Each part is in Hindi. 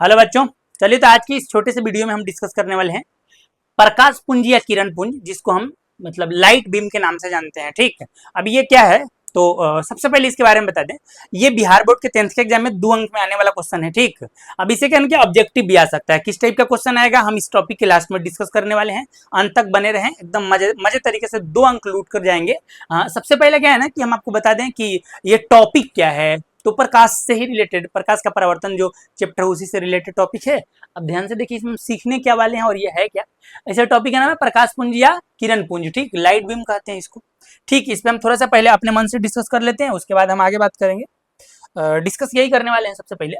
हेलो बच्चों, चलिए तो आज की इस छोटे से वीडियो में हम डिस्कस करने वाले हैं प्रकाश पुंज या किरण पुंज, जिसको हम मतलब लाइट बीम के नाम से जानते हैं। ठीक है, अब ये क्या है तो सबसे पहले इसके बारे में बता दें। ये बिहार बोर्ड के 10th के एग्जाम में 2 अंक में आने वाला क्वेश्चन है। ठीक, अब इसे क्या ऑब्जेक्टिव भी आ सकता है। किस टाइप का क्वेश्चन आएगा हम इस टॉपिक के लास्ट में डिस्कस करने वाले हैं। अंत तक बने रहें, एकदम मजे तरीके से 2 अंक लूट कर जाएंगे। सबसे पहले क्या है ना कि हम आपको बता दें कि ये टॉपिक क्या है। तो प्रकाश से ही रिलेटेड, प्रकाश का परावर्तन जो चैप्टर उसी से रिलेटेड टॉपिक है। अब ध्यान से देखिए इसमें सीखने क्या वाले हैं और ये है क्या। ऐसे टॉपिक का नाम है प्रकाश पुंज या किरण पुंज। ठीक, लाइट बीम कहते हैं इसको। ठीक, इस पे हम थोड़ा सा पहले अपने मन से डिस्कस कर लेते हैं, उसके बाद हम आगे बात करेंगे। डिस्कस यही करने वाले हैं सबसे पहले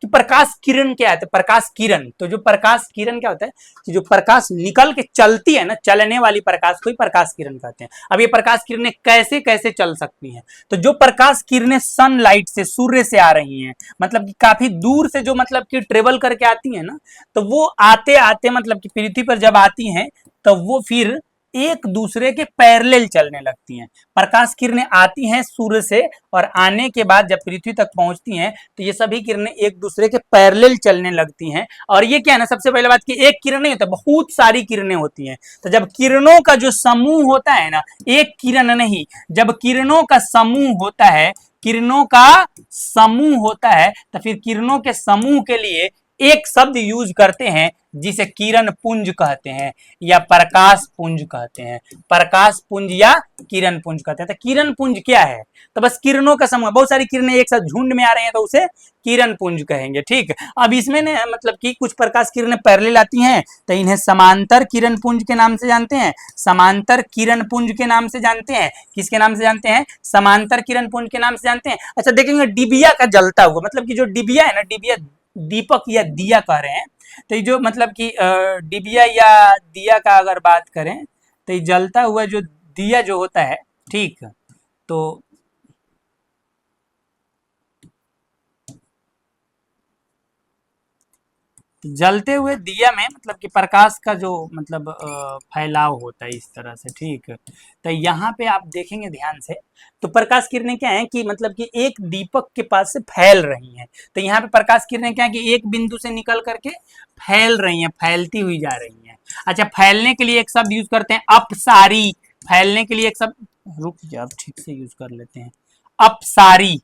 कि प्रकाश किरण क्या है। तो प्रकाश किरण, तो जो प्रकाश किरण क्या होता है कि जो प्रकाश निकल के चलती है ना, चलने वाली प्रकाश को ही प्रकाश किरण कहते हैं। अब ये प्रकाश किरणें कैसे कैसे चल सकती हैं। तो जो प्रकाश किरणें सनलाइट से, सूर्य से आ रही हैं, मतलब कि काफी दूर से जो मतलब कि ट्रेवल करके आती है ना, तो वो आते आते मतलब कि पृथ्वी पर जब आती हैं तो वो फिर एक दूसरे के पैरेलल चलने लगती हैं। प्रकाश किरणें आती हैं सूर्य से और आने के बाद जब पृथ्वी तक पहुंचती हैं तो ये सभी किरणें एक दूसरे के पैरेलल चलने लगती हैं। और ये क्या है ना, सबसे पहले बात कि एक किरण नहीं होता, बहुत सारी किरणें होती हैं। तो जब किरणों का जो समूह होता है ना, एक किरण नहीं, जब किरणों का समूह होता है, किरणों का समूह होता है, तो फिर किरणों के समूह के लिए एक शब्द यूज करते हैं जिसे किरण पुंज कहते हैं या प्रकाश पुंज कहते हैं। प्रकाश पुंज या किरण पुंज कहते हैं। तो किरण पुंज क्या है, तो बस किरणों का समूह, बहुत सारी किरणें एक साथ झुंड में आ रही हैं तो उसे किरण पुंज कहेंगे। ठीक, अब इसमें मतलब कि कुछ प्रकाश किरणें पैरेलल आती हैं तो इन्हें समांतर किरण पुंज के नाम से जानते हैं। समांतर किरण पुंज के नाम से जानते हैं। किसके नाम से जानते हैं? समांतर किरण पुंज के नाम से जानते हैं। अच्छा देखेंगे डिबिया का जलता हुआ, मतलब कि जो डिबिया है ना, डिबिया दीपक या दिया कह रहे हैं। तो ये जो मतलब कि डिबिया या दिया का अगर बात करें तो ये जलता हुआ जो दिया जो होता है, ठीक, तो जलते हुए दिया में मतलब कि प्रकाश का जो मतलब फैलाव होता है इस तरह से। ठीक, तो यहाँ पे आप देखेंगे ध्यान से, तो प्रकाश किरणें क्या है कि मतलब कि एक दीपक के पास से फैल रही हैं। तो यहाँ पे प्रकाश किरणें क्या है कि एक बिंदु से निकल करके फैल रही हैं, फैलती हुई जा रही हैं। अच्छा, फैलने के लिए एक शब्द यूज करते हैं अपसारी। फैलने के लिए एक शब्द, रुक जाओ ठीक से यूज कर लेते हैं, अपसारी।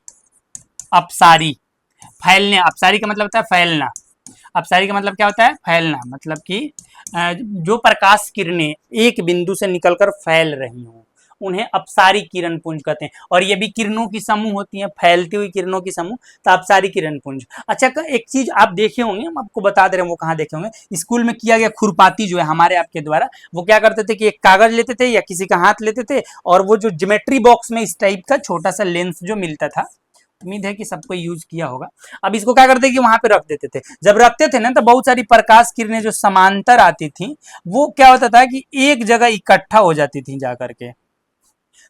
अपसारी, फैलने, अपसारी का मतलब होता है फैलना। अपसारी का मतलब क्या होता है? फैलना, मतलब कि जो प्रकाश किरणें एक बिंदु से निकलकर फैल रही हों उन्हें अपसारी किरण पुंज कहते हैं। और ये भी किरणों की समूह होती हैं, फैलती हुई किरणों की समूह, तो अपसारी किरण पुंज। अच्छा, एक चीज आप देखे होंगे, हम आपको बता दे रहे हैं, वो कहाँ देखे होंगे, स्कूल में किया गया खुरपाती जो है हमारे आपके द्वारा, वो क्या करते थे कि एक कागज लेते थे या किसी का हाथ लेते थे और वो जो ज्योमेट्री बॉक्स में इस टाइप का छोटा सा लेंस जो मिलता था, उम्मीद है कि सबको यूज किया होगा। अब इसको क्या करते कि वहां पे रख देते थे। जब रखते थे ना तो बहुत सारी प्रकाश किरणें जो समांतर आती थी वो क्या होता था कि एक जगह इकट्ठा हो जाती थी जाकर के।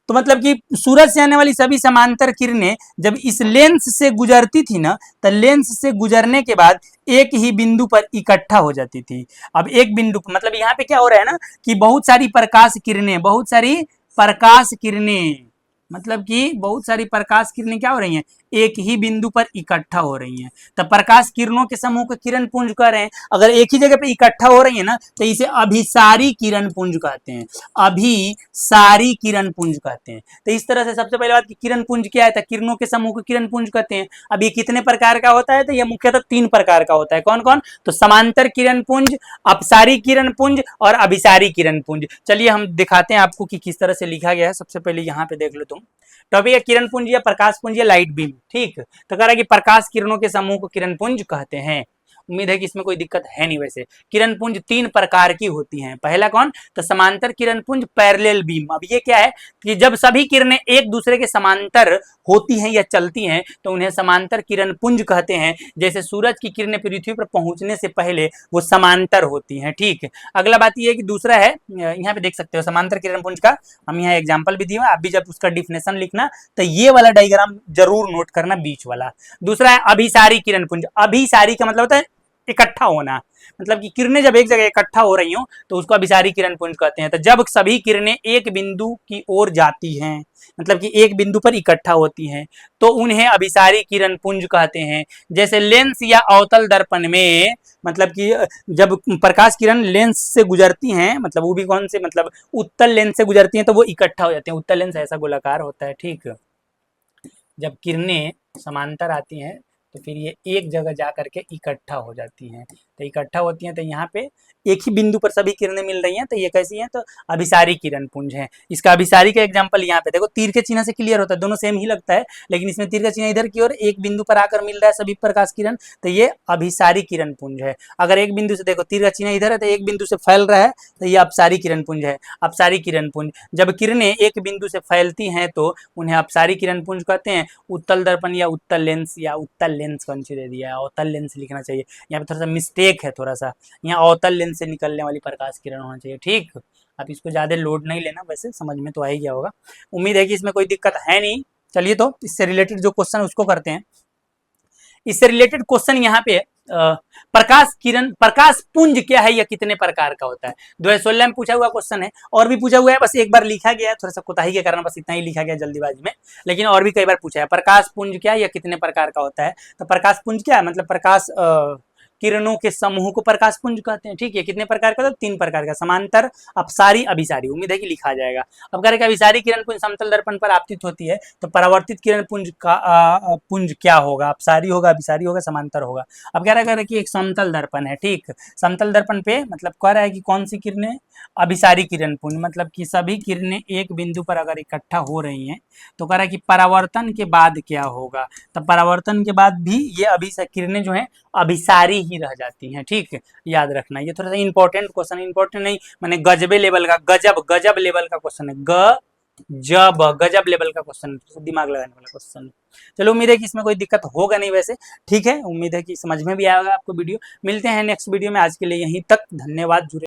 तो मतलब कि सूरज से आने वाली सभी समांतर किरणें जब इस लेंस से गुजरती थी ना, तो लेंस से गुजरने के बाद एक ही बिंदु पर इकट्ठा हो जाती थी। अब एक बिंदु मतलब यहाँ पे क्या हो रहा है ना कि बहुत सारी प्रकाश किरणें, बहुत सारी प्रकाश किरणें, मतलब कि बहुत सारी प्रकाश किरणें क्या हो रही हैं, एक ही बिंदु पर इकट्ठा हो रही हैं। तो प्रकाश किरणों के समूह को किरण पुंज कह रहे हैं। अगर एक ही जगह पे इकट्ठा हो रही है ना तो इसे अभिसारी किरण पुंज कहते हैं। अभिसारी किरण पुंज कहते हैं। तो इस तरह से सबसे पहले बात कि किरण पुंज क्या है, तो किरणों के समूह को किरण पुंज कहते हैं। अब ये कितने प्रकार का होता है, तो ये मुख्यतः 3 प्रकार का होता है। कौन कौन? तो समांतर किरण पुंज, अपसारी किरण पुंज और अभिसारी किरण पुंज। चलिए हम दिखाते हैं आपको कि किस तरह से लिखा गया है। सबसे पहले यहाँ पे देख लो तुम, टॉपिक है किरण पुंज या प्रकाश पुंज या लाइट बीम। ठीक, तो कह रहा है कि प्रकाश किरणों के समूह को किरण पुंज कहते हैं। उम्मीद है कि इसमें कोई दिक्कत है नहीं। वैसे किरण पुंज 3 प्रकार की होती हैं। पहला कौन? तो समांतर किरण पुंज, पैरेलल बीम। अब ये क्या है कि जब सभी किरणें एक दूसरे के समांतर होती हैं या चलती हैं तो उन्हें समांतर किरण पुंज कहते हैं। जैसे सूरज की किरणें पृथ्वी पर पहुंचने से पहले वो समांतर होती हैं। ठीक, अगला बात ये है कि दूसरा है, यहाँ पे देख सकते हो समांतर किरण पुंज का हम यहाँ एग्जाम्पल भी दिए, आप भी जब उसका डिफिनेशन लिखना तो ये वाला डायग्राम जरूर नोट करना, बीच वाला। दूसरा है अभिसारी किरण पुंज। अभिसारी का मतलब होता है इकट्ठा होना, मतलब कि किरणें जब एक जगह इकट्ठा हो रही हो तो उसको अभिसारी किरण पुंज कहते हैं। तो जब सभी किरणें एक बिंदु की ओर जाती हैं, मतलब कि एक बिंदु पर इकट्ठा होती हैं, तो उन्हें अभिसारी किरण पुंज कहते हैं। जैसे लेंस या अवतल दर्पण में, मतलब कि जब प्रकाश किरण लेंस से गुजरती हैं, मतलब वो भी कौन से, मतलब उत्तल लेंस से गुजरती हैं, तो वो इकट्ठा हो जाते हैं। उत्तल लेंस ऐसा गोलाकार होता है, ठीक। जब किरणें समांतर आती हैं तो फिर ये एक जगह जा करके इकट्ठा हो जाती हैं। तो इकट्ठा होती हैं तो यहाँ पे एक ही बिंदु पर सभी किरणें मिल रही हैं, तो ये कैसी हैं, तो अभिसारी किरण पुंज है। इसका अभिसारी का एग्जांपल यहाँ पे देखो, तीर के चिन्ह से क्लियर होता है, दोनों सेम ही लगता है, लेकिन इसमें तीर का चिन्ह इधर की ओर एक बिंदु पर आकर मिल रहा है सभी प्रकाश किरण, तो ये अभिसारी किरण पुंज है। अगर एक बिंदु से देखो, तीर का चिन्ह इधर है तो एक बिंदु से फैल रहा है, तो ये अपसारी किरण पुंज है। अपसारी किरण पुंज, जब किरणें एक बिंदु से फैलती हैं तो उन्हें अपसारी किरण पुंज कहते हैं। उत्तल दर्पण या उत्तल लेंस, या उत्तल लेंस कौन सी दे दिया है, अवतल लेंस लिखना चाहिए, यहाँ पे थोड़ा सा मिस्टेक है, थोड़ा सा यहाँ अवतल लेंस से निकलने वाली प्रकाश किरण होना चाहिए, ठीक। आप इसको ज्यादा लोड नहीं लेना, वैसे समझ में तो आ ही गया होगा। उम्मीद है कि इसमें कोई दिक्कत है नहीं। चलिए तो इससे रिलेटेड जो क्वेश्चन उसको करते हैं। इससे रिलेटेड क्वेश्चन यहाँ पे प्रकाश किरण, प्रकाश पुंज क्या है या कितने प्रकार का होता है, 2016 में पूछा हुआ क्वेश्चन है, और भी पूछा हुआ है, बस एक बार लिखा गया है, थोड़ा सा कोताही के कारण बस इतना ही लिखा गया जल्दीबाजी में, लेकिन और भी कई बार पूछा है प्रकाश पुंज क्या या कितने प्रकार का होता है। तो प्रकाश पुंज क्या है, मतलब प्रकाश किरणों के समूह को प्रकाश पुंज कहते हैं, ठीक है। कितने प्रकार का, तो 3 प्रकार का, समांतर, अपसारी, अभिसारी। उम्मीद है कि लिखा जाएगा। अब कह रहे अभिसारी किरण पुंज समतल दर्पण पर आपतित होती है, तो परावर्तित किरण पुंज का पुंज क्या होगा, अपसारी होगा, अभिसारी होगा, समांतर होगा। अब कह रहा है कि एक समतल दर्पण है, ठीक। समतल दर्पण पे मतलब कह रहा है कि कौन सी किरणें, अभिसारी किरण पुंज, मतलब कि सभी किरणें एक बिंदु पर अगर इकट्ठा हो रही हैं तो कह रहा है कि परावर्तन के बाद क्या होगा। तो परावर्तन के बाद भी ये किरणें जो है अभिसारी ही रह जाती हैं, ठीक। याद रखना, ये थोड़ा सा इंपॉर्टेंट क्वेश्चन, इंपॉर्टेंट नहीं मैंने गजबे लेवल का, गजब लेवल का क्वेश्चन है, गजब लेवल का क्वेश्चन, दिमाग लगाने वाला क्वेश्चन। चलो उम्मीद है कि इसमें कोई दिक्कत होगा नहीं वैसे, ठीक है। उम्मीद है कि समझ में भी आएगा आपको वीडियो। मिलते हैं नेक्स्ट वीडियो में, आज के लिए यहीं तक, धन्यवाद। जुड़े